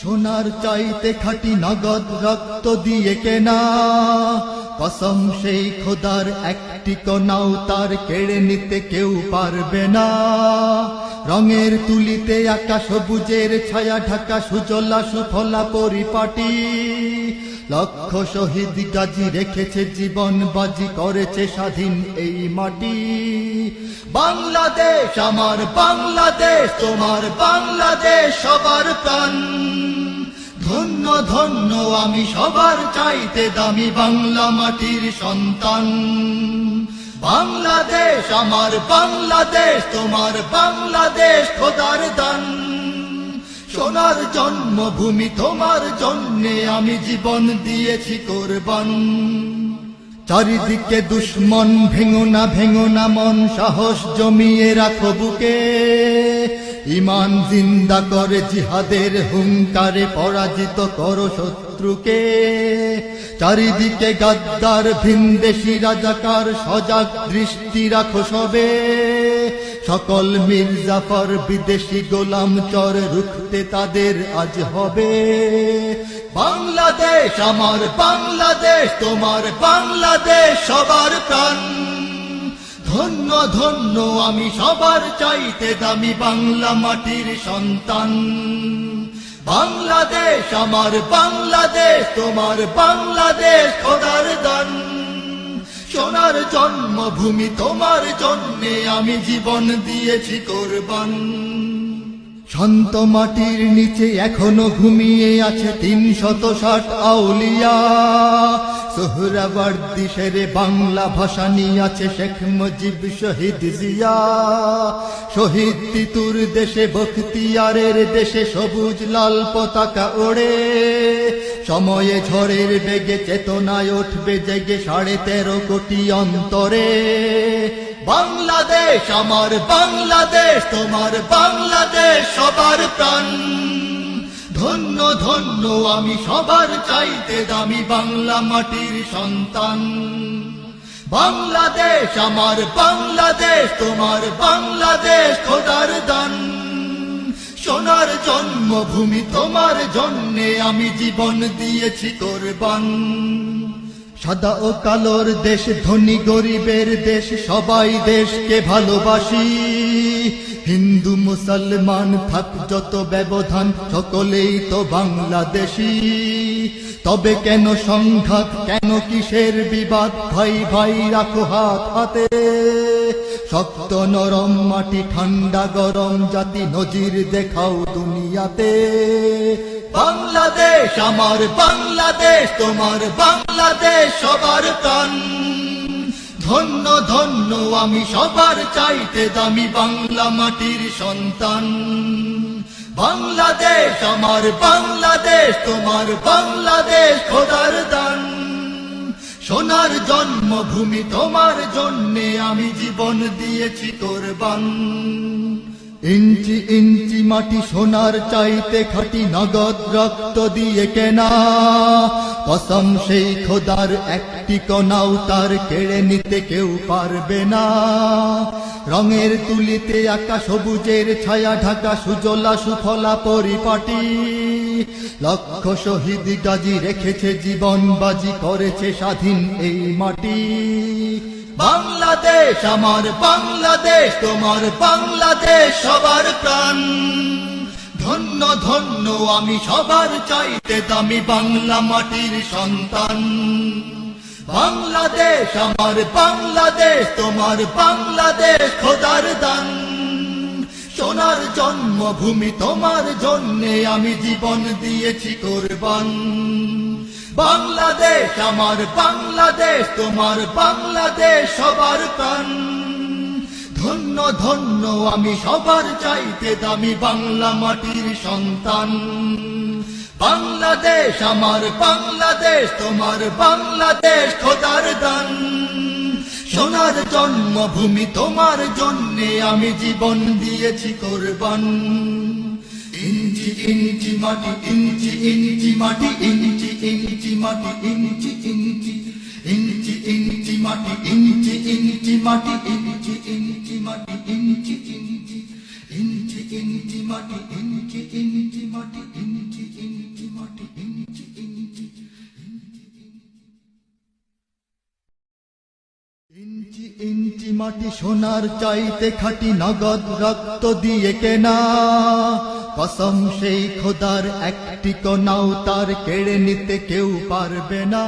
সোনার চাইতে খাঁটি নগদ রক্ত দিয়ে কেনা, কসম সেই খোদার একটি কণাও তার কেড়ে নিতে কেউ পারবে না। রঙের তুলিতে আকাশ সবুজের ছায়া ঢাকা সুজলা সুফলা পরিপাটি, লক্ষ শহীদ গাজী রেখেছে জীবন বাজি, করেছে স্বাধীন এই মাটি। বাংলাদেশ আমার বাংলাদেশ, তোমার বাংলাদেশ সবার প্রাণ। ধন্য ধন্য আমি সবার চাইতে দামি বাংলা মাটির সন্তান। বাংলাদেশ আমার বাংলাদেশ, তোমার বাংলাদেশ খোদার দান। সোনার জন্মভূমি তোমার জন্যে আমি জীবন দিয়েছি কোরবান। চারিদিকে দুশ্মন, ভেঙো না মন, সাহস জমিয়ে রাখো বুকে। ঈমান জিন্দা করে জিহাদের হুঙ্কারে পরাজিত করো শত্রুকে। চারিদিকে গাদ্দার ভিনদেশী রাজাকার, সজাগ দৃষ্টি রাখো সবে। সকল মির্জাফর বিদেশি গোলাম চর, রুখতে তাদের আজ হবে। বাংলাদেশ আমার বাংলাদেশ, তোমার বাংলাদেশ সবার প্রাণ। ধন্য ধন্য আমি সবার চাইতে দামি বাংলা মাটির সন্তান। বাংলাদেশ আমার বাংলাদেশ, তোমার বাংলাদেশ খোদার দান। সোনার জন্মভূমি তোমার জন্যে আমি জীবন দিয়েছি কোরবান। শান্ত মাটির নিচে এখনো ঘুমিয়ে আছে ৩৬০ আউলিয়া। সোহরাওয়ার্দী শেরে বাংলা ভাষা নিয়ে আছে শেখ মুজিব, শহীদ জিয়া। শহীদ তিতুর দেশে বখতিয়ারের দেশে সবুজ লাল পতাকা ওড়ে। সময়ে ঝড়ের বেগে চেতনায় উঠবে জেগে ১৩.৫ কোটি অন্তরে। বাংলাদেশ আমার বাংলাদেশ, তোমার বাংলাদেশ সবার প্রাণ। ধন্য ধন্য আমি সবার চাইতে দামি বাংলা মাটির সন্তান। বাংলাদেশ আমার বাংলাদেশ, তোমার বাংলাদেশ খোদার দান। সোনার জন্মভূমি তোমার জন্যে আমি জীবন দিয়েছি কোরবান। সাদা ও কালোর দেশ, ধনী গরিবের দেশ, সবাই দেশকে ভালোবাসি। হিন্দু মুসলমান থাক যত ব্যবধান, সকলেই তো বাংলাদেশী। তবে কেন সংঘাত, কেন কিসের বিবাদ? ভাই ভাই রাখো হাত হাতে। শক্ত নরম মাটি, ঠান্ডা গরম জাতি, নজির দেখাও দুনিয়াতে। বাংলাদেশ আমার বাংলাদেশ, তোমার বাংলাদেশ সবার প্রাণ। ধন্য ধন্য আমি সবার চাইতে দামি বাংলা মাটির সন্তান। বাংলাদেশ আমার বাংলাদেশ, তোমার বাংলাদেশ খোদার দান। সোনার জন্মভূমি তোমার জন্যে আমি জীবন দিয়েছি কোরবান। ইঞ্চি ইঞ্চি মাটি সোনার চাইতে খাঁটি, নগদ রক্ত দিয়ে কেনা। কসম সেই খোদার একটি কণাও তার কেড়ে নিতে কেউ পারবে না। রঙের তুলিতে আকাশ সবুজের ছায়া ঢাকা সুজলা সুফলা পরিপাটি, লক্ষ শহীদ গাজী রেখেছে জীবন বাজি, করেছে স্বাধীন এই মাটি। বাংলাদেশ আমার বাংলাদেশ, তোমার বাংলাদেশ সবার প্রাণ। ধন্য ধন্য আমি সবার চাইতে দামি বাংলা মাটির সন্তান। বাংলাদেশ আমার বাংলাদেশ, তোমার বাংলাদেশ খোদার দান। সোনার জন্মভূমি তোমার জন্যে আমি জীবন দিয়েছি কোরবান। বাংলাদেশ আমার বাংলাদেশ, তোমার বাংলাদেশ সবার প্রাণ। ধন্য ধন্য আমি সবার চাইতে দামি বাংলা মাটির সন্তান। বাংলাদেশ আমার বাংলাদেশ, তোমার বাংলাদেশ খোদার দান। সোনার জন্মভূমি তোমার জন্যে আমি জীবন দিয়েছি কোরবান। ইঞ্চি ইঞ্চি মাটি, ইঞ্চি ইঞ্চি মাটি, ইঞ্চি ইঞ্চি মাটি, ইঞ্চি ইঞ্চি ইঞ্চি ইঞ্চি মাটি, ইঞ্চি ইঞ্চি মাটি, ইঞ্চি ইঞ্চি মাটি, ইঞ্চি ইঞ্চি ইঞ্চি ইঞ্চি মাটি, ইঞ্চি ইঞ্চি মাটি, ইঞ্চি ইঞ্চি ইঞ্চি ইঞ্চি মাটি সোনার চাইতে খাঁটি, নগদ রক্ত দিয়ে কেনা। কসম সেই খোদার একটি কণাও তার কেড়ে নিতে কেউ পারবে না।